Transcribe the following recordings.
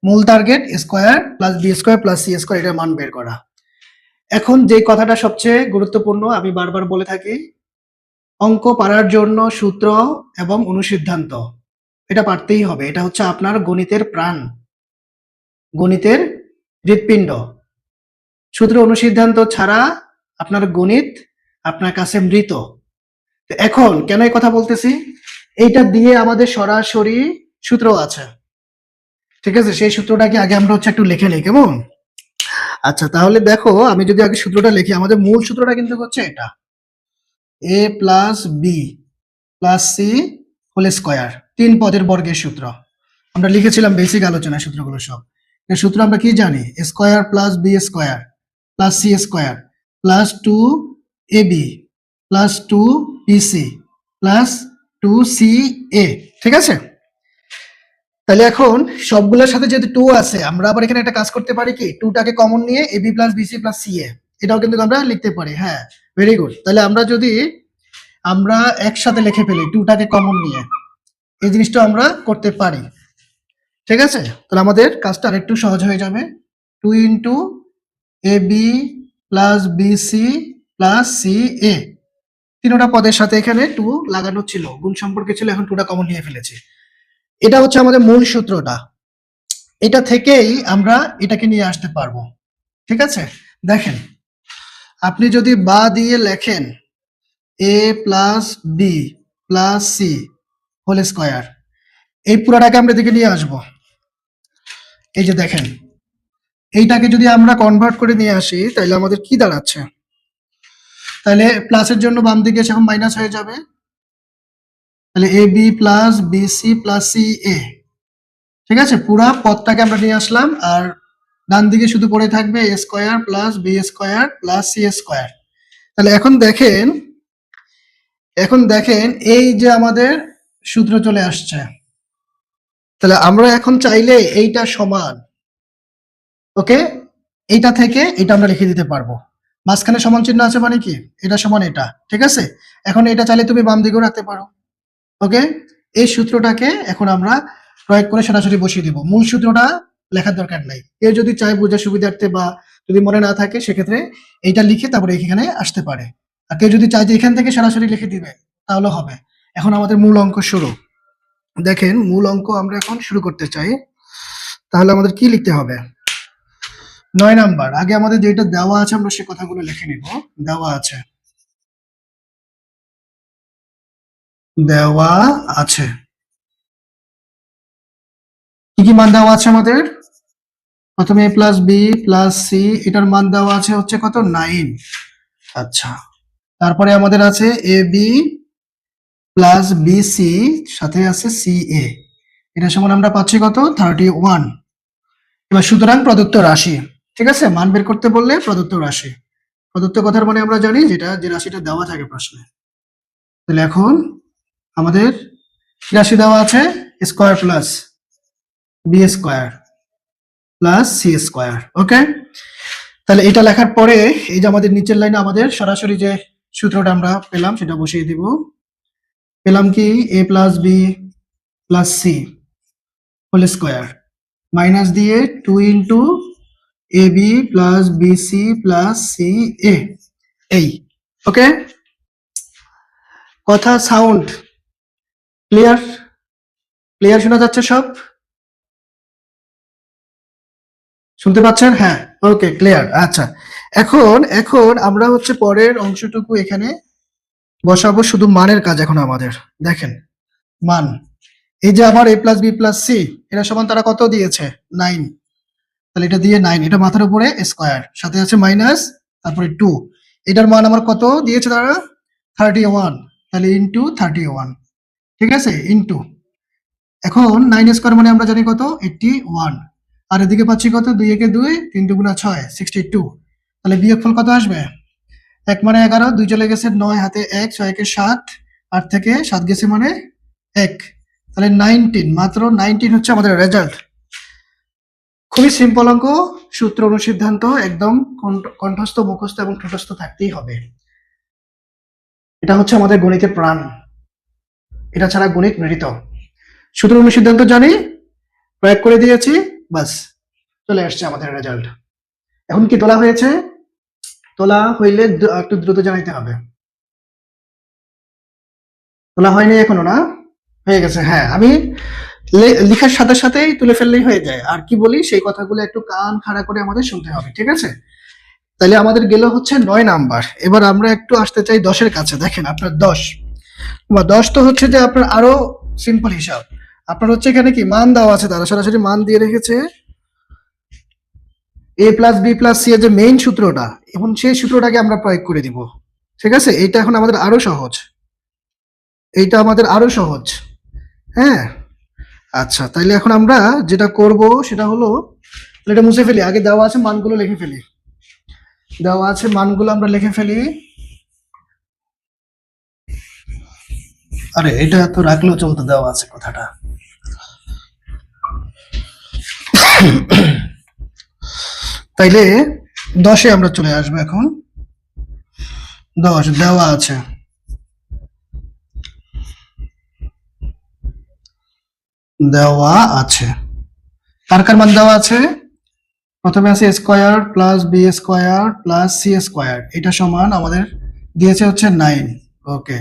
মূল target square plus B square plus C square এটার মান বের করা। এখন যে কথাটা সবচেয়ে গুরুত্বপূর্ণ, আমি বারবার বলে থাকি, অঙ্ক পারার জন্য সূত্র এবং অনুসিদ্ধান্ত এটা পারতেই হবে। এটা হচ্ছে আপনার গণিতের প্রাণ, গণিতের হৃৎপিণ্ড। সূত্র অনুসিদ্ধান্ত ছাড়া আপনার গণিত আপনার কাছে মৃত। এখন কেন এই কথা বলতেছি, এইটা দিয়ে আমাদের সরাসরি সূত্র আছে, ঠিক আছে? সেই সূত্রটাকে আগে আমরা হচ্ছে একটু লিখে নিই, কেমন? আচ্ছা, তাহলে দেখো আমি যদি আগে সূত্রটা লিখি, আমাদের মূল সূত্রটা কিন্তু হচ্ছে এটা, a plus B plus C whole square, 3 পদের বর্গের সূত্র। আমরা লিখেছিলাম বেসিক আলোচনায় সূত্রগুলো সব। এর সূত্র আমরা কি জানি? Square plus B square plus C square plus 2ab plus 2bc plus 2ca, ঠিক আছে? তাহলে এখন সবগুলোর সাথে যেহেতু 2 আছে, আমরা আবার এখানে একটা কাজ করতে পারি কি, 2টাকে কমন নিয়ে ab plus bc plus ca এটাও কিন্তু আমরা লিখতে পারি। হ্যাঁ, ভেরি গুড। তাহলে আমরা যদি একসাথে লিখে ফেলি 2টাকে কমন নিয়ে, এই জিনিসটা আমরা করতে পারি, ঠিক আছে? তাহলে আমাদের কাজটা আরেকটু সহজ হয়ে যাবে। 2 into ab plus bc plus ca, তিনটা পদের সাথে এখানে 2 লাগানো ছিল, গুণ সম্পর্কে ছিল, এখন 2টা কমন নিয়ে ফেলেছি। এটা হচ্ছে আমাদের মূল সূত্রটা। এটা থেকেই আমরা এটাকে নিয়ে আসতে পারবো, ঠিক আছে? দেখেন, আপনি যদি বা দিয়ে লেখেন a plus B plus C whole square, এই পুরোটাকে আমরা এদিকে নিয়ে আসব। এই যে দেখেন, এইটাকে যদি আমরা কনভার্ট করে নিয়ে আসি তাহলে আমাদের কি দাঁড়াচ্ছে? তাহলে প্লাসের জন্য বাম দিকে এখন মাইনাস হয়ে যাবে। তাহলে a B plus b c plus c a, ঠিক আছে? পুরা পদটাকে আমরা নিয়ে আসলাম, আর ডান দিকে শুধু পড়ে থাকবে a square plus B square plus C square. তাহলে এখন দেখেন এই যে আমাদের সূত্র চলে আসছে। তাহলে আমরা এখন চাইলে এইটা সমান, ওকে, এইটা থেকে এটা আমরা লিখে দিতে পারবো। মাঝখানে সমান চিহ্ন আছে মানে কি, এটা সমান এটা, ঠিক আছে? এখন এটা চাইলে তুমি বাম দিকেও রাখতে পারো, ওকে? এই সূত্রটাকে এখন আমরা প্রয়োগ করে সরাসরি বসিয়ে দিব। মূল সূত্রটা লেখার দরকার নাই। কেউ যদি চায় বোঝার সুবিধার্থে বা যদি মনে না থাকে, সেক্ষেত্রে এইটা লিখে তারপরে এখানে আসতে পারে। আর কেউ যদি চায় যে এখান থেকে সরাসরি লিখে দিবে, তাহলে হবে। এখন আমাদের মূল অঙ্ক শুরু। দেখেন, মূল অঙ্ক আমরা এখন শুরু করতে চাই। তাহলে আমাদের কি লিখতে হবে? 9 নাম্বার। আগে আমাদের যেটা দেওয়া আছে আমরা সে কথাগুলো লিখে নিব। দেওয়া আছে কি কি মান দেওয়া আছে আমাদের? প্রথমে a plus B plus C, এটার মান দেওয়া আছে হচ্ছে কত? 9। আচ্ছা, তারপরে আমাদের আছে A B plus B C, সাথে আছে সি এ, এটা সমান আমরা পাচ্ছি কত? 31। এবার সুতরাং প্রদত্ত রাশি, ঠিক আছে? মান বের করতে বললে প্রদত্ত রাশি, প্রদত্ত কথার মানে আমরা জানি যেটা, যে রাশিটা দেওয়া থাকে প্রশ্নে। তাহলে এখন আমাদের রাশি দেওয়া আছে square plus B square plus C square, okay? তাহলে এটা লেখার পরে এই যে আমাদের নিচের লাইনে আমাদের সরাসরি যে সূত্রটা আমরা পেলাম সেটা বসিয়ে দিব। পেলাম কি? A plus B plus C whole square minus দিয়ে 2 into a B plus B C plus c a, এই, ওকে? কথা সাউন্ড ক্লিয়ার? ক্লিয়ার শোনা যাচ্ছে? সব শুনতে পাচ্ছেন? হ্যাঁ, ওকে, ক্লিয়ার। আচ্ছা, এখন আমরা হচ্ছে পরের অংশটুকু এখানে বসাবো, শুধু মানের কাজ এখন আমাদের। দেখেন, মান, এই যে আমার a plus B plus C, এটা সমান তারা কত দিয়েছে? 9। তাহলে এটা দিয়ে 9, এটা মাথার উপরে স্কোয়ার, সাথে আছে মাইনাস, তারপরে 2, এটার মান আমার কত দিয়েছে তারা? 31। তাহলে ইন্টু 31, ঠিক আছে? ইন্টু, এখন 9 স্কোয়ার মানে আমরা জানি কত? 81। আর এদিকে পাচ্ছি কত? 2 একে 2, 3 দুগুণা 6, 62। তাহলে বিয়োগফল কত আসবে? 1 মানে 11, 2 চলে গেছে 9, হাতে 1, 6 একে 7, 8 থেকে 7 গেছে মানে 1, তাহলে 19, মাত্র 19 হচ্ছে আমাদের রেজাল্ট। খুবই সিম্পল অঙ্ক, সূত্র অনুসিদ্ধান্ত একদম কণ্ঠস্থ, মুখস্থ এবং ঠোঁটস্থ থাকতেই হবে। এটা হচ্ছে আমাদের গণিতের প্রাণ, এটা ছাড়া গণিত মৃত। সূত্র অনুসিদ্ধান্ত জানি, প্রয়োগ করে দিয়েছি, বাস চলে আসছে আমাদের রেজাল্ট। এখন কি তোলা হয়েছে? তোলা হইলে একটু দ্রুত জানাইতে হবে। তোলা হয়নি এখনো না? হয়ে গেছে, হ্যাঁ। আমি লেখার সাথে সাথেই তুলে ফেললেই হয়ে যায়। আর কি বলি সেই কথাগুলো একটু কান খাড়া করে আমাদের শুনতে হবে, ঠিক আছে? তাহলে আমাদের গেল হচ্ছে 9 নাম্বার। এবার আমরা একটু আসতে চাই 10-এর কাছে। দেখেন আপনার 10 বা 10 তো হচ্ছে যে আপনার আরো সিম্পল হিসাব। আপনার হচ্ছে এখানে কি মান দেওয়া আছে, তারা সরাসরি মান দিয়ে রেখেছে। a plus B plus C এর যে মেইন সূত্রটা, এবং সেই সূত্রটাকে আমরা প্রয়োগ করে দিব, ঠিক আছে? এইটা এখন আমাদের আরো সহজ, এইটা আমাদের আরো সহজ। হ্যাঁ, আচ্ছা, তাইলে এখন আমরা যেটা করব সেটা হলো, এটা মুছে ফেলি। আগে দেওয়া আছে মানগুলো লিখে ফেলি। দেওয়া আছে মানগুলো আমরা লিখে ফেলি। আরে এটা তো রাখলেও চলতে, দেওয়া আছে কথাটা। তাইলে 10-এ আমরা চলে আসবো এখন। 10 দেওয়া আছে, দেওয়া আছে। কার কার মান দেওয়া আছে? প্রথমে আছে square plus B square plus C square, এটা সমান আমাদের দিয়েছে হচ্ছে 9। ওকে।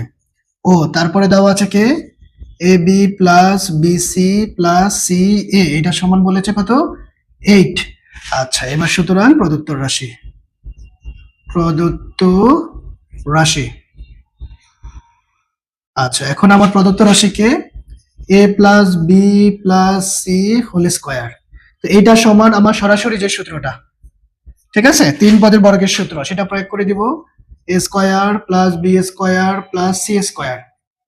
ও তারপরে দেওয়া আছে কে? A B plus B C plus c a, এটা সমান বলেছে কত? 8। আচ্ছা, এবার সুতরাং প্রদত্ত রাশি, প্রদত্ত রাশি। আচ্ছা, এখন আমার প্রদত্ত রাশিকে a plus B plus C whole square, তো এইটা সমান আমার সরাসরি যে সূত্রটা, ঠিক আছে, 3 পদের বর্গের সূত্র, সেটা প্রয়োগ করে দিব। A square plus B square plus C square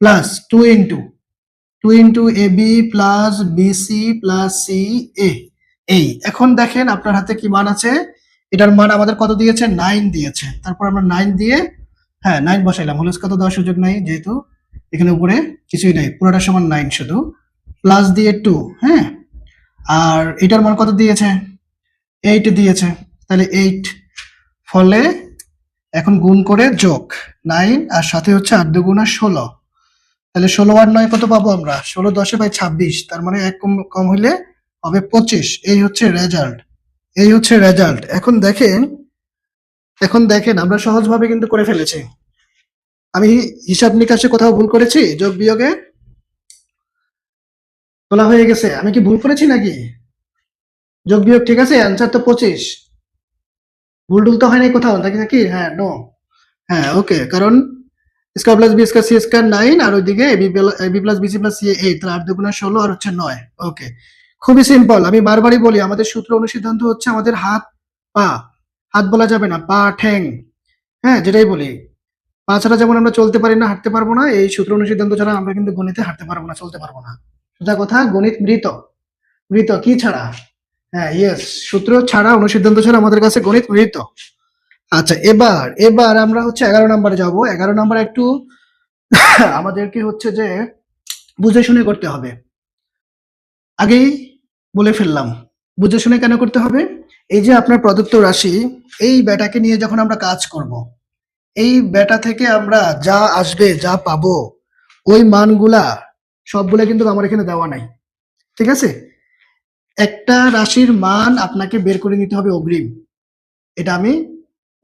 plus 2 into a B plus B C plus c a. এই এখন দেখেন আপনার হাতে কি মান আছে। এটার মান আমাদের কত দিয়েছে? 9 দিয়েছে। তারপর আমরা 9 দিয়ে, হ্যাঁ 9 বসাইলাম, হোল স্কোয়ার তো দেওয়ার সুযোগ নাই যেহেতু এখানে উপরে কিছুই নাই, পুরোটা সমান 9 শুধু, প্লাস দিয়ে 2। হ্যাঁ, আর এটার মান কত দিয়েছে? 8 দিয়েছে, তাহলে 8। ফলে এখন গুণ করে যোগ 9, আর সাথে হচ্ছে 8 2 গুণা 16, তাহলে 16 আর 9 কত পাবো আমরা? 16 10-এ পাই 26, তার মানে এক কম কম হইলে হবে 25। এই হচ্ছে রেজাল্ট, এই হচ্ছে রেজাল্ট। এখন দেখেন আমরা সহজভাবে কিন্তু করে ফেলেছি। আমি হিসাব নিকাশে কোথাও ভুল করেছি? যোগ বিয়োগে তোলা হয়ে গেছে, আমি কি ভুল করেছি নাকি? যোগ বিয়োগ ঠিক আছে, অ্যান্সার তো 25। ভুল টুল তো হয় নাই কোথাও নাকি নাকি? হ্যাঁ, নো। হ্যাঁ, ওকে, কারণ square plus B square C square 9, আর ওইদিকে B plus B C plus C 8, তাহলে 8 2 গুণা 16 আর হচ্ছে 9। ওকে, খুবই সিম্পল। আমি বারবারই বলি আমাদের সূত্র অনুসিদ্ধান্ত হচ্ছে আমাদের হাত পা, হাত বলা যাবে না, পা ঠ্যাং, হ্যাঁ যেটাই বলি। পা ছাড়া যেমন আমরা চলতে পারি না, হাঁটতে পারবো না, এই সূত্র অনুসিদ্ধান্ত ছাড়া আমরা কিন্তু গণিতে হাঁটতে পারবো না, চলতে পারবো না। সোজা কথা, গণিত মৃত। মৃত কি ছাড়া? হ্যাঁ, ইয়েস, সূত্র ছাড়া, অনুসিদ্ধান্ত ছাড়া আমাদের কাছে গণিত মৃত। আচ্ছা, এবার এবার আমরা হচ্ছে 11 নম্বরে যাব। 11 নম্বর একটু আমাদেরকে হচ্ছে যে বুঝে শুনে করতে হবে। আগেই বলে ফেললাম, বুঝে শুনে কেন করতে হবে? এই যে আপনার প্রদত্ত রাশি, এই বেটাকে নিয়ে যখন আমরা কাজ করব, এই বেটা থেকে আমরা যা আসবে, যা পাবো, ওই মানগুলা সবগুলা কিন্তু আমার এখানে দেওয়া নাই, ঠিক আছে? একটা রাশির মান আপনাকে বের করে নিতে হবে অগ্রিম, এটা আমি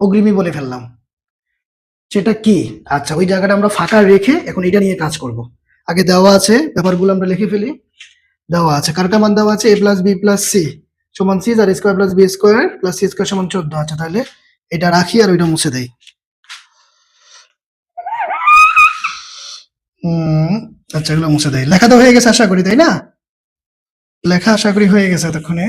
অগ্রিমই বলে ফেললাম। সেটা কি? আচ্ছা, ওই জায়গাটা আমরা ফাঁকা রেখে এখন এটা নিয়ে কাজ করব। আগে দেওয়া আছে, ব্যাপারগুলো আমরা লিখে ফেলি। দেওয়া আছে, কার কার মান দেওয়া আছে? A plus B plus c সমান সি, আর square plus B square plus C square সমান 14। আচ্ছা, তাহলে এটা রাখি আর ওইটা মুছে দেই। আচ্ছা, এগুলো মুছে দেই। লেখা তো হয়ে গেছে আশা করি, তাই না? লেখা আশা করি হয়ে গেছে এতক্ষণে।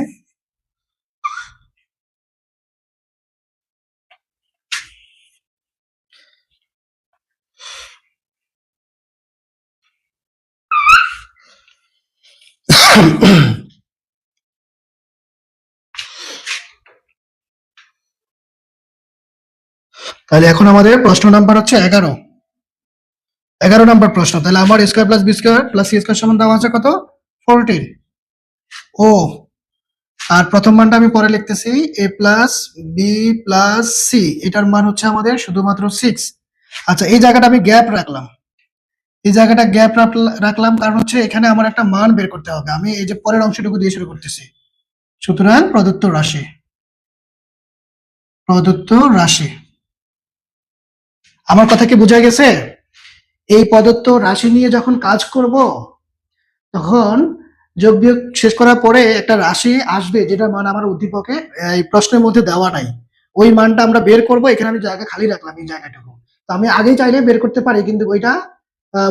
তাহলে এখন আমাদের প্রশ্ন নাম্বার হচ্ছে 11। 11 নম্বর প্রশ্ন। তাহলে আমার square plus B square plus C square সমান দেওয়া আছে কত? 14। ও, আর প্রথম মানটা আমি পরে লিখতেছি, এ প্লাস বি প্লাস সি, এটার মান হচ্ছে আমাদের শুধুমাত্র 6। আচ্ছা, এই জায়গাটা আমি গ্যাপ রাখলাম, এই জায়গাটা গ্যাপ রাখলাম কারণ হচ্ছে এখানে আমার একটা মান বের করতে হবে। আমি এই যে পরের অংশটুকু দিয়ে শুরু করতেছি, সুতরাং প্রদত্ত রাশি আমার কথা কি বোঝা গেছে? এই প্রদত্ত রাশি নিয়ে যখন কাজ করব তখন যোগ বিয়োগ শেষ করার পরে একটা রাশি আসবে যেটা মান আমার উদ্দীপকে এই প্রশ্নের মধ্যে দেওয়া নাই। ওই মানটা আমরা বের করব। এখানে আমি জায়গা খালি রাখলাম এই জায়গাটুকু। তো আমি আগেই চাইলে বের করতে পারি, কিন্তু ওইটা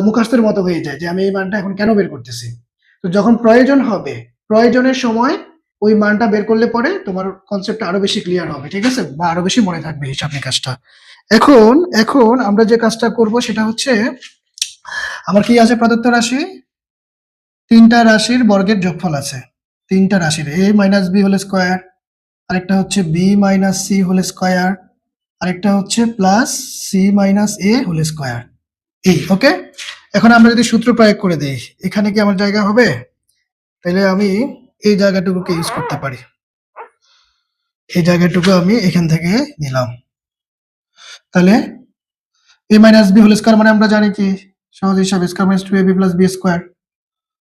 মুখস্থের মতো হয়ে যায় যে আমি এই মানটা এখন কেন বের করতেছি। তো যখন প্রয়োজন হবে, প্রয়োজনের সময় ওই মানটা বের করলে পরে তোমার কনসেপ্টটা আরো বেশি ক্লিয়ার হবে, ঠিক আছে, বা আরো বেশি মনে থাকবে হিসাব নিকাশটা। এখন এখন আমরা যে কাজটা করব সেটা হচ্ছে, আমার কি আছে প্রদত্ত রাশি, তিনটা রাশির বর্গের যোগফল আছে। তিনটা রাশির a minus B whole square, আরেকটা হচ্ছে b minus C whole square, আরেকটা হচ্ছে plus C minus A whole square. এই ওকে। এখন আমরা যদি সূত্র প্রয়োগ করে দিই, এখানে কি আমার জায়গা হবে? তাহলে আমি এই জায়গাটুকুকে ইউজ করতে পারি। এই জায়গাটুকু আমি এখান থেকে নিলাম। তাহলে a minus B whole square মানে আমরা জানি কি সহজ হিসাবে square minus two A B plus B square.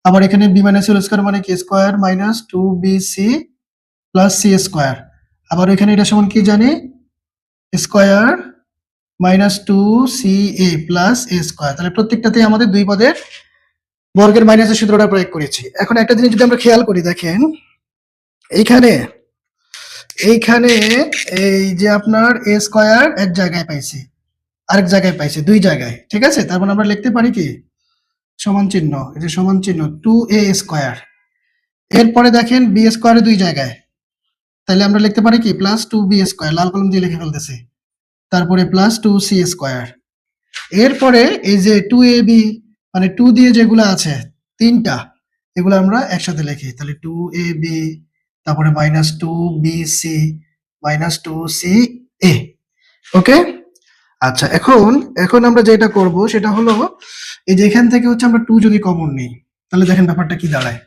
আবার এখানে বি মাইনাস হোল স্কোয়ার মানে কি square minus two B C plus C square. আবার এখানে এটা সমান কি জানি, square minus two C A plus A square. তাহলে প্রত্যেকটাতেই আমাদের দুই পদের বর্গের মাইনাসের সূত্রটা প্রয়োগ করেছি। এখন একটা জিনিস যদি আমরা খেয়াল করি, দেখেন এইখানে এইখানে এই যে আপনার এ স্কোয়ার এক জায়গায় পাইছি, আরেক জায়গায় পাইছি, দুই জায়গায়, ঠিক আছে। তার মানে আমরা লিখতে পারি কি সমান চিহ্ন, এই যে সমান চিহ্ন টু এ স্কোয়ার। এরপরে দেখেন বি স্কোয়ারে দুই জায়গায়, তাহলে আমরা লিখতে পারি কি প্লাস টু বি স্কোয়ার, লাল কলম দিয়ে লিখে ফেলতেছি। তারপরে প্লাস টু সি স্কোয়ার। এরপরে এই যে টু এ বি মানে টু দিয়ে যেগুলো আছে তিনটা, এগুলো আমরা একসাথে লিখি। তাহলে টু এ বি, তারপরে minus two B c, minus two C a. Okay. আচ্ছা, এখন এখন আমরা যেটা করব সেটা হলো, এই যে এখান থেকে হচ্ছে আমরা টু যদি কমন নিই, তাহলে দেখেন ব্যাপারটা কি দাঁড়ায়।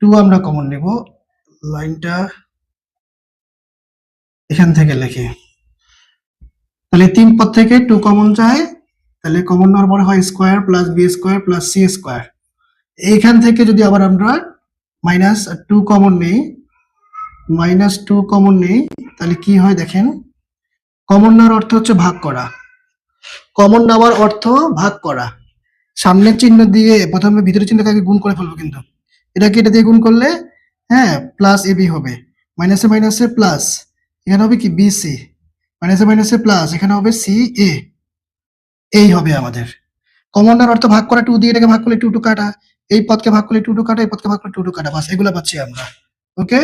টু আমরা কমন নেব, লাইনটা এখান থেকে লিখি। তাহলে তিন পদ থেকে টু কমন যায়, তাহলে কমন নেওয়ার পরে হয় square plus B square plus C square. এইখান থেকে যদি আবার আমরা মাইনাস টু কমন নেই, মাইনাস টু কমন নেই, তাহলে কি হয় দেখেন, কমন নেওয়ার অর্থ হচ্ছে ভাগ করা। কমন নেওয়ার অর্থ ভাগ করা। সামনের চিহ্ন দিয়ে প্রথমে ভিতরের চিহ্নকে আগে গুণ করে ফেলবো, কিন্তু এটাকে এটা দিয়ে গুণ করলে হ্যাঁ প্লাস এ বি হবে, মাইনাসে মাইনাসে প্লাস, এখানে হবে কি বি সি, মাইনাসে মাইনাসে প্লাস, এখানে হবে সি এ। এই হবে আমাদের কমন নেওয়ার অর্থ ভাগ করা। টু দিয়ে এটাকে ভাগ করলে টু টু কাটা, এই পদকে ভাগ করলে টু টু কাটা, এই পদকে ভাগ করলে টু টু কাটা, বাস এগুলো পাচ্ছি আমরা। ওকে।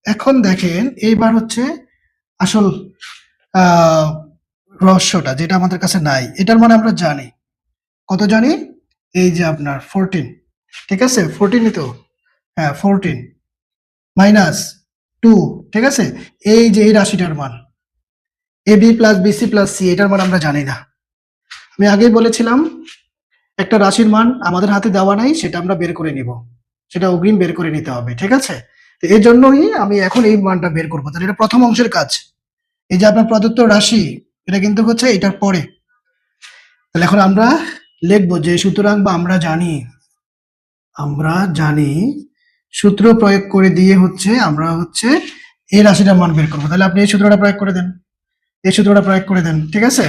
এখন দেখেন এইবার হচ্ছে আসল আহ রহস্যটা, যেটা আমাদের কাছে নাই। এটার মানে আমরা জানি কত জানি, এই যে আপনার 14, ঠিক আছে 14ই তো, হ্যাঁ 14 মাইনাস 2, ঠিক আছে। এই যে এই রাশিটার মান a B plus b c plus C, এটার মান আমরা জানি না। আমি আগেই বলেছিলাম একটা রাশির মান আমাদের হাতে দেওয়া নাই, সেটা আমরা বের করে নিব, সেটা অগ্রিম বের করে নিতে হবে, ঠিক আছে। তো এই জন্যই আমি এখন এই মানটা বের করবো। তাহলে এটা প্রথম অংশের কাজ। এই যে আপনার প্রদত্ত রাশি, এটা কিন্তু হচ্ছে এটার পরে। তাহলে এখন আমরা লিখবো যে সুতরাং, বা আমরা জানি সূত্র প্রয়োগ করে দিয়ে হচ্ছে আমরা হচ্ছে এই রাশিটার মান বের করবো। তাহলে আপনি এই সূত্রটা প্রয়োগ করে দেন, এই সূত্রটা প্রয়োগ করে দেন, ঠিক আছে।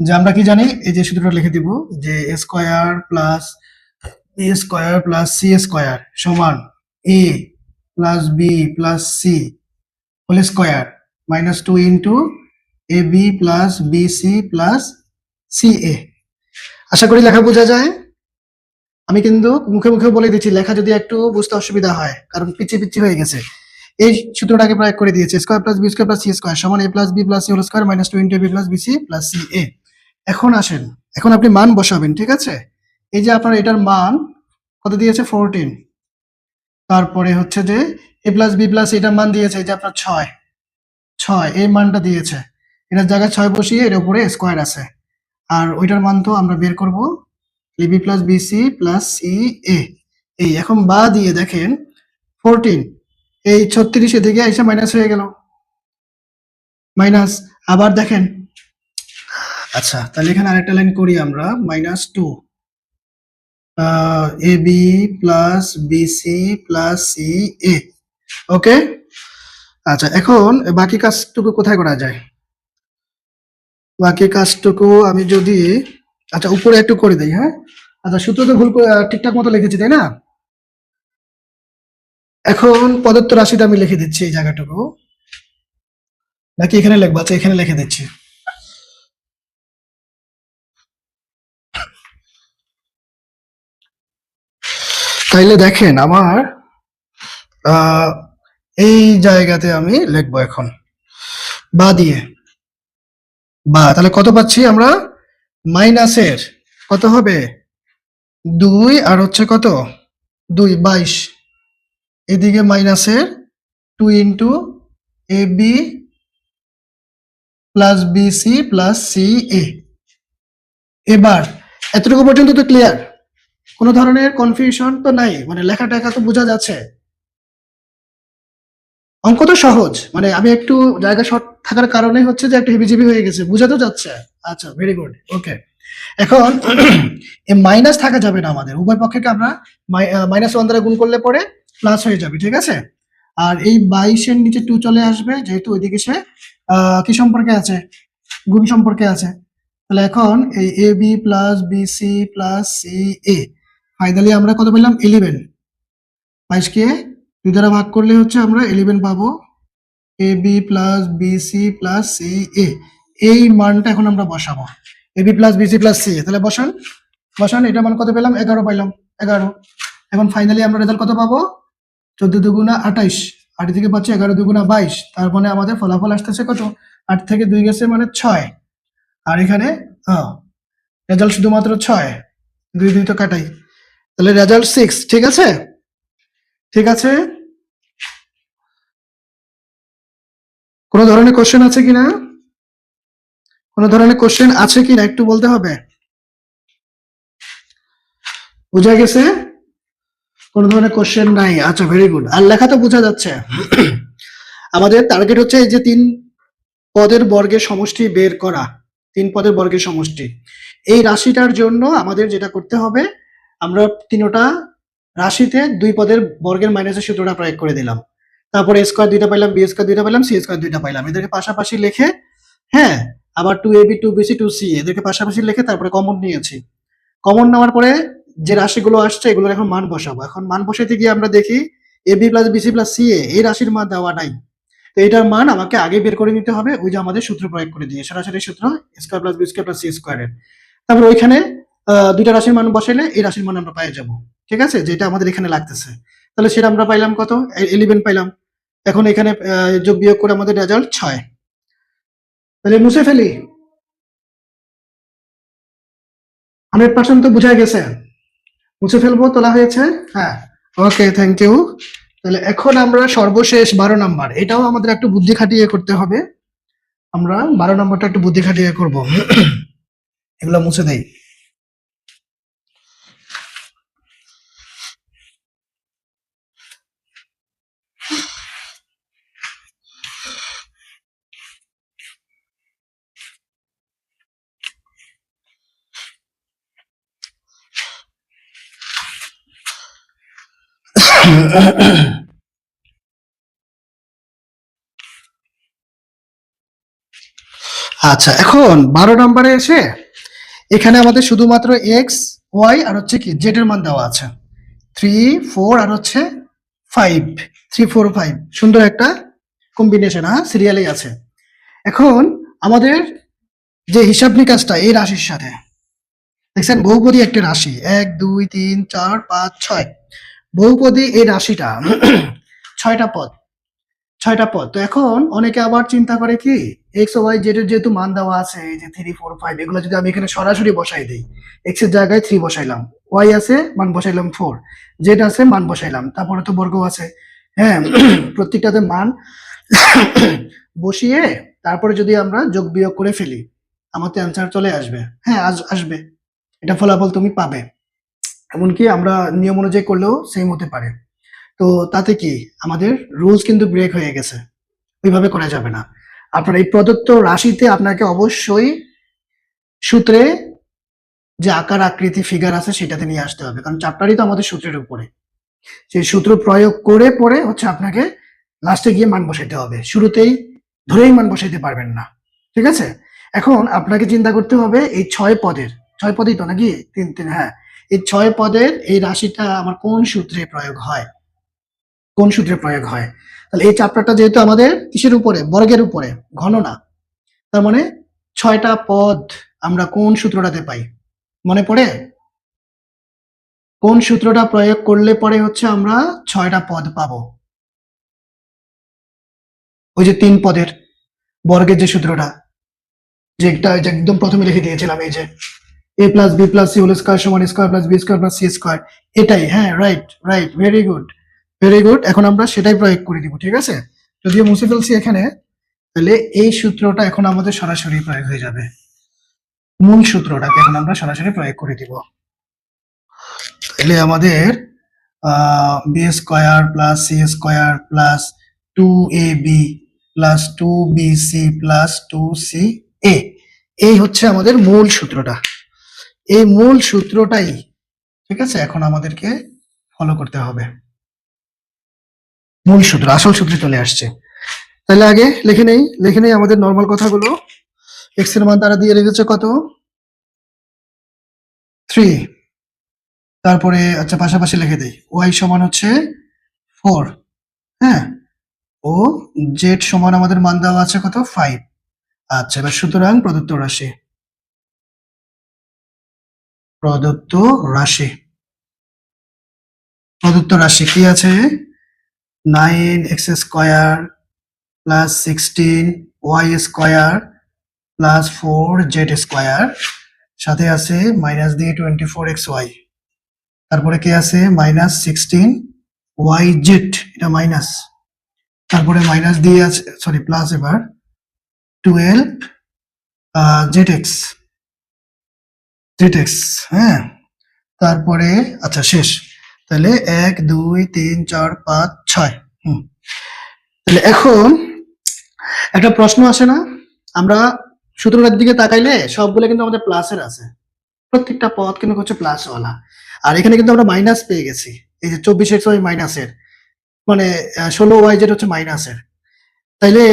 যে আমরা কি জানি, এই যে সূত্রটা লিখে দিব যে a square plus B square plus C square সমান a plus B plus C whole square minus two into a B plus B C plus c a. আশা করি লেখা বোঝা যায়। আমি কিন্তু মুখে মুখে বলে দিচ্ছি, লেখা যদি একটু বুঝতে অসুবিধা হয় কারণ পিচ্ছি পিচ্ছি হয়ে গেছে। এই সূত্রটাকে প্রয়োগ করে দিয়েছে, square plus B square plus C square সমান a plus B plus C whole square minus two into b plus B C plus c a. এখন আসেন, এখন আপনি মান বসাবেন, ঠিক আছে। এই যে আপনার এটার মান কত দিয়েছে 14, তারপরে হচ্ছে যে এ প্লাস বি প্লাস এটার মান দিয়েছে এই যে আপনার 6 এই মানটা দিয়েছে, এটার জায়গায় 6 বসিয়ে এর উপরে স্কোয়ার আছে। আর ওইটার মান তো আমরা বের করব b plus b c plus c a. এই এখন বা দিয়ে দেখেন 14, এই 36 এদিকে এসে মাইনাস হয়ে গেল, মাইনাস। আবার দেখেন, আচ্ছা তাহলে এখানে আরেকটা লাইন করি আমরা, minus two A B plus b c plus c a okay. আচ্ছা, এখন বাকি কাজটুকু কোথায় করা যায়? বাকি কাজটুকু আমি যদি আচ্ছা উপরে একটু করে দেই, হ্যাঁ? আচ্ছা, সূত্র তো ঠিকঠাক মতো লিখেছি, তাই না? এখন প্রদত্ত রাশিটা আমি লিখে দিচ্ছি এই জায়গাটুকু, নাকি এখানে লিখবো? আচ্ছা, এখানে লিখে দিচ্ছি। তাইলে দেখেন আমার আহ, এই জায়গাতে আমি লিখবো এখন বা দিয়ে। বা তাহলে কত পাচ্ছি আমরা? মাইনাসের কত হবে? 2 আর হচ্ছে কত? 2 22। এদিকে মাইনাসের 2 into a B plus B C plus c a. এবার এতটুকু পর্যন্ত তো ক্লিয়ার? কোনো ধরনের কনফিউশন তো নাই, মানে লেখা টেখা তো বোঝা যাচ্ছে? অঙ্ক তো সহজ, মানে আমি একটু জায়গা শর্ট থাকার কারণে হচ্ছে যে একটু হেবিজিবি হয়ে গেছে, বোঝা তো যাচ্ছে? আচ্ছা, ভেরি গুড, ওকে। এখন এই মাইনাস থাকা যাবে না, আমাদের উভয় পক্ষকে আমরা -1 দ্বারা গুণ করলে পরে প্লাস হয়ে যাবে, ঠিক আছে? আর এই 22-এর নিচে 2 চলে আসবে, যেহেতু ওইদিকে সে কি সম্পর্কে আছে? গুণ সম্পর্কে আছে। তাহলে এখন এই a B plus B C plus c a, finally আমরা কত পেলাম? 11। 22-কে 2 দ্বারা ভাগ করলে হচ্ছে আমরা 11 পাবো। A B plus B C plus c a, এই মানটা এখন আমরা বসাবো। A B plus B C plus c a, তাহলে বসান। বসান, এটা মান কত পেলাম? 11 পাইলাম। 11। এখন ফাইনালি আমরা রেজাল্ট কত পাবো? 14 দুগুণা 28, 8 থেকে পাচ্ছি 11 দুগুণা 22। তার মানে আমাদের ফলাফল আসতেছে কত? 8 থেকে 2 গেছে মানে 6। আর এখানে রেজাল্ট শুধুমাত্র 6। 2 2 তো কাটাই, তাহলে রেজাল্ট 6। ঠিক আছে? ঠিক আছে? কোনো ধরনের কোশ্চেন আছে কিনা? কোনো ধরনের কোশ্চেন আছে কিনা একটু বলতে হবে। বোঝা গেছে? কোনো ধরনের কোশ্চেন নাই? আচ্ছা, ভেরি গুড। আর লেখা তো বোঝা যাচ্ছে। আমাদের টার্গেট হচ্ছে এই যে 3 পদের বর্গের সমষ্টি বের করা। 3 পদের বর্গের সমষ্টি। এই রাশিটার জন্য আমাদের যেটা করতে হবে, আমরা তিনটা রাশিতে 2 পদের বর্গের মাইনাসের সূত্রটা প্রয়োগ করে দিলাম। তারপরে a স্কয়ার 2টা পাইলাম, b স্কয়ার 2টা পাইলাম, c স্কয়ার 2টা পাইলাম। এদেরকে পাশাপাশি লিখে, হ্যাঁ, আবার 2ab 2bc 2ca এদেরকে পাশাপাশি লিখে তারপরে কমন নিয়েছি। কমন নেওয়ার পরে যে রাশিগুলো আসছে এগুলোর এখন মান বসাবো। এখন মান বসাইতে গিয়ে আমরা দেখি ab plus bc plus ca এই রাশির মান দেওয়া নাই। তো এটার মান আমাকে আগে বের করে নিতে হবে, ওই যে আমাদের সূত্র প্রয়োগ করে দিয়ে, সরাসরি সূত্র a square plus b square plus c স্কয়ারের। তারপর ওইখানে দুইটা রাশির মান বসাইলে এই রাশির মান আমরা পেয়ে যাব। ঠিক আছে? যেটা আমাদের এখানে লাগতেছে। তাহলে সেটা আমরা পাইলাম কত? 11 পাইলাম। এখন এখানে যোগ বিয়োগ করে আমাদের রেজাল্ট 6। তাহলে মুছে ফেলি। 100% তো বোঝা গেছে? মুছে ফেলবো, তোলা হয়েছে? হ্যাঁ, ওকে, থ্যাংক ইউ। তাহলে এখন আমরা সর্বশেষ 12 নাম্বার, এটাও আমাদের একটু বুদ্ধি খাটিয়ে করতে হবে। আমরা 12 নম্বরটা একটু বুদ্ধি খাটিয়ে করব। এগুলো মুছে দেই। আচ্ছা, এখন 12 নম্বরে এসে এখানে আমাদের শুধুমাত্র এক্স, ওয়াই আর হচ্ছে কি জেড এর মান দেওয়া আছে। 3 4 আর হচ্ছে 5। 3 4 5 সুন্দর একটা কম্বিনেশন, হ্যাঁ, সিরিয়ালেই আছে। এখন আমাদের যে হিসাব নিকাশটা এই রাশির সাথে, দেখছেন বহুপদী একটা রাশি, 1 2 3 4 5 6 বহুপদী এই রাশিটা 6টা পদ। 6টা পদ। তো এখন অনেকে আবার চিন্তা করে কি, এক্স ও ওয়াই জেড এর যেহেতু মান দেওয়া আছে, এই যে 3 4 5 এগুলো যদি আমি এখানে সরাসরি বসাই দেই, এক্স এর জায়গায় 3 বসাইলাম, ওয়াই আছে মান বসাইলাম 4, জেড আছে মান বসাইলাম, তারপরে তো বর্গ আছে, হ্যাঁ, প্রত্যেকটাতে মান বসিয়ে তারপরে যদি আমরা যোগ বিয়োগ করে ফেলি, আমার তো অ্যান্সার চলে আসবে। হ্যাঁ, আসবে, এটা ফলাফল তুমি পাবে। এমনকি আমরা নিয়ম অনুযায়ী করলেও সেম হতে পারে। তো তাতে কি আমাদের রুলস কিন্তু ব্রেক হয়ে গেছে, ওইভাবে করা যাবে না। আপনার এই প্রদত্ত রাশিতে আপনাকে অবশ্যই সূত্রে যে আকার আকৃতি ফিগার আছে সেটাতে নিয়ে আসতে হবে, কারণ চ্যাপ্টারই তো আমাদের সূত্রের উপরে। সেই সূত্র প্রয়োগ করে পরে হচ্ছে আপনাকে লাস্টে গিয়ে মান বসাইতে হবে, শুরুতেই ধরেই মান বসাইতে পারবেন না। ঠিক আছে, এখন আপনাকে চিন্তা করতে হবে এই 6 পদের, 6 পদেই তো নাকি, 3 3, হ্যাঁ, এই 6 পদের এই রাশিটা আমার কোন সূত্রে প্রয়োগ হয়, কোন সূত্রে প্রয়োগ হয়। তাহলে এই চ্যাপ্টারটা যেহেতু আমাদের কিসের উপরে, বর্গের উপরে, ঘন না, তার মানে 6টা পদ আমরা কোন সূত্রটাতে পাই মনে পড়ে? কোন সূত্রটা প্রয়োগ করলে পরে হচ্ছে আমরা 6টা পদ পাবো? ওই যে 3 পদের বর্গের যে সূত্রটা, যেটা যে একদম প্রথমে লিখে দিয়েছিলাম, এই যে a plus B plus C whole square সমান square plus b square plus C square, এটাই। হ্যাঁ, right right, very good very good. এখন আমরা সেটাই প্রয়োগ করে দিব, ঠিক আছে? যদিও মুছে ফেলছি এখানে, তাহলে এই সূত্রটা এখন আমাদের সরাসরি প্রয়োগ হয়ে যাবে। মূল সূত্রটাকে এখন আমরা সরাসরি প্রয়োগ করে দিব। তাহলে আমাদের B square plus C square plus 2ab plus 2bc plus 2ca, এই হচ্ছে আমাদের মূল সূত্রটা। এই মূল সূত্রটাই, ঠিক আছে, এখন আমাদেরকে ফলো করতে হবে। মূল সূত্র, আসল সূত্রে চলে আসছে। তাহলে আগে লিখে নেই আমাদের নর্মাল কথাগুলো। এক্স এর মান তারা দিয়ে রেখেছে কত, 3। তারপরে আচ্ছা পাশাপাশি লিখে দেই, ওয়াই সমান হচ্ছে 4, হ্যাঁ, ও জেড সমান আমাদের মান দেওয়া আছে কত, 5। আচ্ছা, এবার সুতরাং প্রদত্ত রাশি, প্রদত্ত রাশি প্রদত্ত রাশি কি আছে, 9x square plus 16y square plus 4z square, সাথে আছে মাইনাস দিয়ে 24xy, তারপরে কি আছে মাইনাস 16yz, এটা মাইনাস, তারপরে মাইনাস দিয়ে আছে, সরি প্লাস, এবার 12zx, হ্যাঁ, তারপরে আচ্ছা শেষ। তাহলে 1 2 3 4 5 6। তাহলে এখন একটা প্রশ্ন আসে না, আমরা সূত্রটার দিকে তাকাইলে সবগুলো কিন্তু আমাদের প্লাসের আছে, প্রত্যেকটা পদ কিন্তু হচ্ছে প্লাস ওয়ালা। আর এখানে কিন্তু আমরা মাইনাস পেয়ে গেছি, এই যে 24xy মাইনাসের, মানে 16y যেটা হচ্ছে মাইনাসের। তাইলে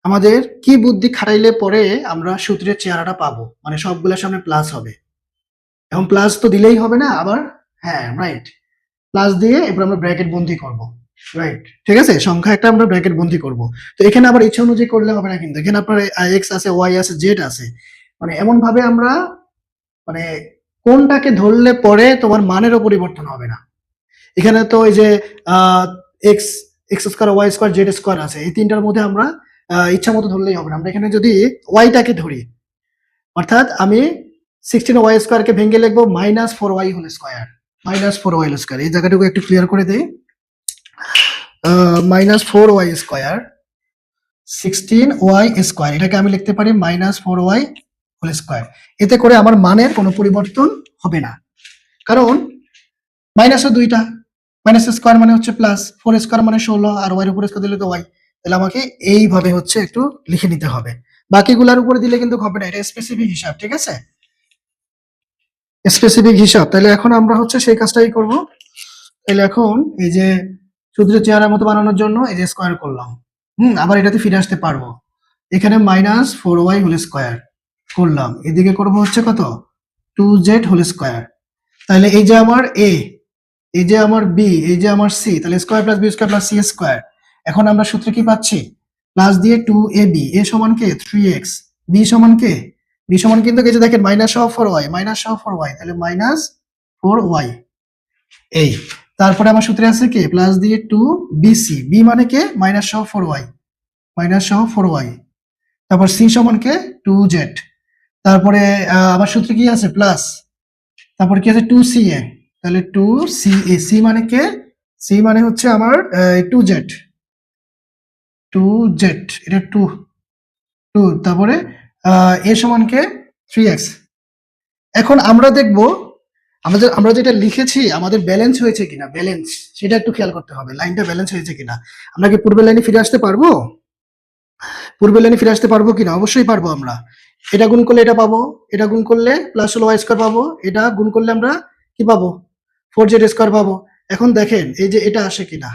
আমাদের কি বুদ্ধি খাটাইলে পরে আমরা সূত্রের চেহারাটা পাবো, মানে সবগুলোর সামনে প্লাস হবে। এখন প্লাস তো দিলেই হবে না আবার, হ্যাঁ রাইট, প্লাস দিয়ে এবার আমরা ব্র্যাকেট বন্ধী করব, রাইট, ঠিক আছে, সংখ্যা একটা আমরা ব্র্যাকেট বন্ধী করব। তো এখানে আবার ইচ্ছা অনুযায়ী করলে হবে না, কিন্তু এখানে আপনার এক্স আছে, ওয়াই আছে, জেড আছে, মানে এমন ভাবে আমরা, মানে কোনটাকে ধরলে পরে তোমার মানেরও পরিবর্তন হবে না। এখানে তো এই যে X X square Y square Z square আছে, এই তিনটার মধ্যে আমরা ইচ্ছা মতো ধরলেই হবে না। আমরা এখানে যদি ওয়াইটাকে ধরি, অর্থাৎ আমি 16y স্কোয়ারকে ভেঙে লিখবো -4y whole square, -4y whole square, এই জায়গাটুকু একটু ক্লিয়ার করে দেই। -4y স্কোয়ার 16y স্কোয়ার, এটাকে আমি লিখতে পারি -4y হোল স্কোয়ার। এতে করে আমার মানের কোনো পরিবর্তন হবে না, কারণ মাইনাসও দুইটা, মাইনাস স্কোয়ার মানে হচ্ছে প্লাস, 4 স্কোয়ার মানে 16, আর ওয়াই এর উপরে স্কোয়ার দিলে তো ওয়াই। তাহলে আমাকে এইভাবে হচ্ছে একটু লিখে নিতে হবে, বাকিগুলোর উপরে দিলে কিন্তু হবে না, এটা স্পেসিফিক হিসাব, ঠিক আছে, স্পেসিফিক হিসাব। তাহলে এখন আমরা হচ্ছে সেই কাজটাই করব। তাহলে এখন এই যে সূত্রের চেহারার মতো বানানোর জন্য এই যে স্কোয়ার করলাম, আবার এটাতে ফিরে আসতে পারবো। এখানে -4y হোল স্কোয়ার করলাম, এদিকে করব হচ্ছে কত, 2z হোল স্কোয়ার। তাহলে এই যে আমার a, এই যে আমার b, এই যে আমার c, তাহলে square plus B square plus C square. এখন আমরা সূত্রে কি পাচ্ছি, প্লাস দিয়ে 2ab, a সমান কে 3x, b সমান কে, b সমান কিন্তু এই যে দেখেন -4y, -4y, তাহলে -4y, এই। তারপরে আমার সূত্রে আছে কি, প্লাস দিয়ে 2bc, b মানে কে -4y, -4y, তারপর c সমান কে 2z, তারপরে আমার সূত্রে কি আছে প্লাস, তারপর কি আছে 2ca, তাহলে 2ca, c মানে কে, c মানে হচ্ছে আমার 2z, এটা 2, তারপরে a সমান কে 3x। এখন আমরা দেখব আমরা যেটা লিখেছি আমাদের ব্যালেন্স হয়েছে কিনা, ব্যালেন্স সেটা একটু খেয়াল করতে হবে, লাইনটা ব্যালেন্স হয়েছে কিনা। আমরা কি পূর্বের লাইনে ফিরে আসতে পারবো, পূর্বের লাইনে ফিরে আসতে পারবো কিনা, অবশ্যই পারবো। আমরা এটা গুণ করলে এটা পাবো, এটা গুণ করলে প্লাস হলো ওয়াই স্কোয়ার পাবো, এটা গুণ করলে আমরা কি পাবো, 4z স্কোয়ার পাবো। এখন দেখেন এই যে এটা আসে কিনা,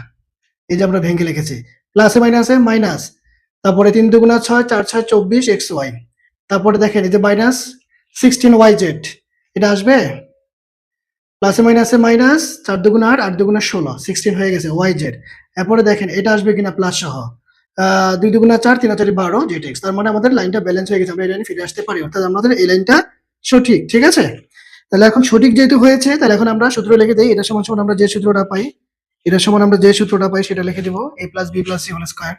এই যে আমরা ভেঙে লিখেছি প্লাসে মাইনাসে মাইনাস, তারপরে 3 দুগুণা 6, 4 6 24 এক্স ওয়াই, তারপরে দেখেন এই যে মাইনাস 16 ওয়াই জেড, এটা আসবে প্লাসে মাইনাসে মাইনাস, 4 দুগুণা 8, 8 দুগুণা 16, 16 হয়ে গেছে ওয়াই জেড। এরপরে দেখেন এটা আসবে কিনা প্লাস সহ, 2 দুগুণা 4, 3 4 12 জেড এক্স। তার মানে আমাদের লাইনটা ব্যালেন্স হয়ে গেছে, আমরা এই লাইনে ফিরে আসতে পারি, অর্থাৎ আমাদের এই লাইনটা সঠিক। ঠিক আছে, তাহলে এখন সঠিক যেহেতু হয়েছে, তাহলে এখন আমরা সূত্র লিখে দেই। এটা সমান সমান আমরা যে সূত্রটা পাই, এটা সমান আমরা যে সূত্রটা পাই সেটা লিখে দেব, a plus B plus C whole square.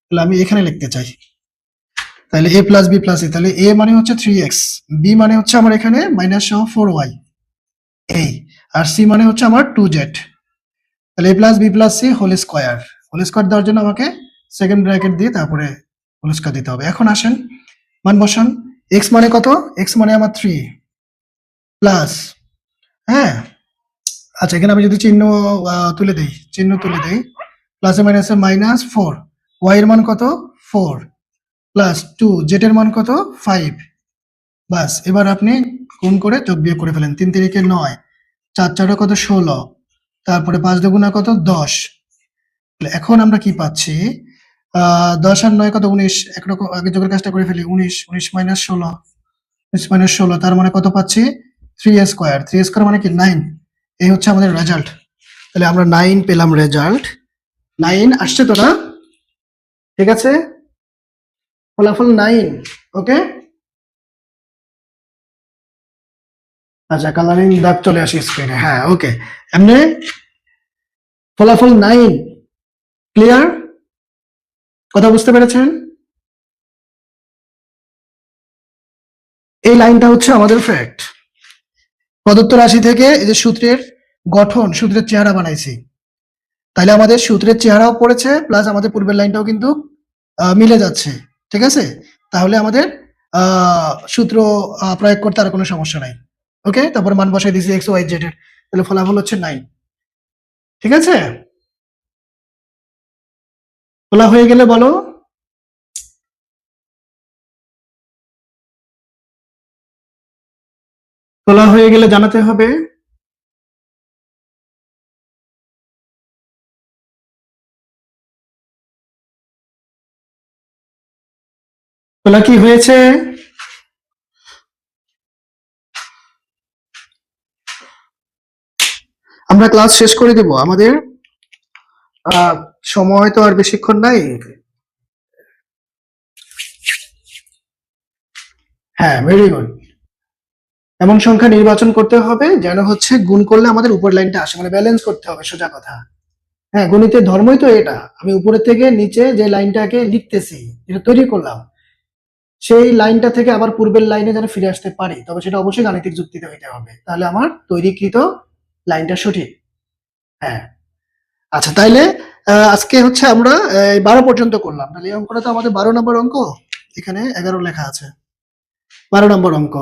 তাহলে আমি এখানে লিখতে চাই, তাহলে a plus B plus C, তাহলে a মানে হচ্ছে 3x, b মানে হচ্ছে আমার এখানে মাইনাস সহ 4y, এই আর c মানে হচ্ছে আমার 2z। তাহলে a plus B plus C whole square, whole square দেওয়ার জন্য আমাকে সেকেন্ড ব্র্যাকেট দিয়ে তারপরে হোল স্কয়ার দিতে হবে। এখন আসেন মান বসান, x মানে কত, x মানে আমার 3 প্লাস, হ্যাঁ আচ্ছা এখানে আমি যদি চিহ্ন তুলে দেই, চিহ্ন তুলে দেই, প্লাসে মাইনাসে মাইনাস 4, y এর মান কত 4 প্লাস 2, z এর মান কত 5। বাস এবার আপনি গুণ করে যোগ বিয়োগ করে ফেলেন, 3 3 9, 4 4 কত 16, তারপরে 5 দুগুণা কত 10। এখন আমরা কি পাচ্ছি, 10 আর 9 কত 19, একরকম আগে যোগের কাজটা করে ফেলি, 19 19 মাইনাস 16, 19 মাইনাস 16, তার মানে কত পাচ্ছি 3 স্কয়ার, 3 স্কয়ার মানে কি 9। এই হচ্ছে আমাদের রেজাল্ট, তাহলে আমরা 9 পেলাম রেজাল্ট, 9 আসছে তো না, ঠিক আছে, ফলাফল 9। ওকে, আচ্ছা কালারিং দাগ চলে আসে স্ক্রিনে, হ্যাঁ ওকে, এমনি ফলাফল 9। ক্লিয়ার, কথা বুঝতে পেরেছেন? এই লাইনটা হচ্ছে আমাদের ফ্যাক্ট। প্রদত্ত রাশি থেকে এই যে সূত্রের গঠন, সূত্রের চেহারা বানাইছি, তাইলে আমাদের সূত্রের চেহারাও পড়েছে প্লাস আমাদের পূর্বের লাইনটাও কিন্তু মিলে যাচ্ছে। ঠিক আছে, তাহলে আমাদের সূত্র প্রয়োগ করতে আর কোনো সমস্যা নাই। ওকে, তারপর মান বসাই দিয়েছি এক্স ওয়াই জেড এর, তাহলে ফলাফল হচ্ছে 9। ঠিক আছে, তোলা হয়ে গেলে বলো, তোলা হয়ে গেলে জানাতে হবে। তোলা কি হয়েছে? আমরা ক্লাস শেষ করে দেব, আমাদের সময় তো আর বেশিক্ষণ নাই। হ্যাঁ ভেরি গুড, এমন সংখ্যা নির্বাচন করতে হবে যেন হচ্ছে গুণ করলে আমাদের উপর লাইনটা আসে, মানে ব্যালেন্স করতে হবে, সোজা কথা। হ্যাঁ, গণিতের ধর্মই তো এটা, আমি উপরে থেকে নিচে যে লাইনটাকে লিখতেছি, যেটা তৈরি করলাম, সেই লাইনটা থেকে আবার পূর্বের লাইনে যেন ফিরে আসতে পারি, তবে সেটা অবশ্যই গাণিতিক যুক্তিতে হইতে হবে, তাহলে আমার তৈরিকৃত লাইনটা সঠিক। হ্যাঁ, আচ্ছা তাইলে আজকে হচ্ছে আমরা 12 পর্যন্ত করলাম, তাহলে এই অঙ্কটা তো আমাদের 12 নম্বর অঙ্ক, এখানে 11 লেখা আছে, 12 নম্বর অঙ্ক।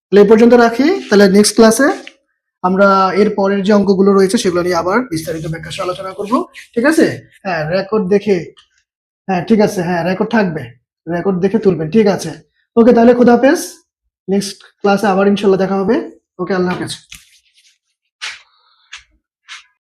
তাহলে এই পর্যন্ত রাখি, তাহলে নেক্সট ক্লাসে আমরা এর পরের যে অঙ্কগুলো রয়েছে সেগুলো নিয়ে আবার বিস্তারিত ব্যাখ্যা সহ আলোচনা করব। ঠিক আছে, হ্যাঁ রেকর্ড দেখে, হ্যাঁ ঠিক আছে, হ্যাঁ রেকর্ড থাকবে, রেকর্ড দেখে তুলবেন। ঠিক আছে, ওকে তাহলে খোদা হাফেজ, নেক্সট ক্লাসে আবার ইনশাল্লাহ দেখা হবে। ওকে, আল্লাহ হাফেজ।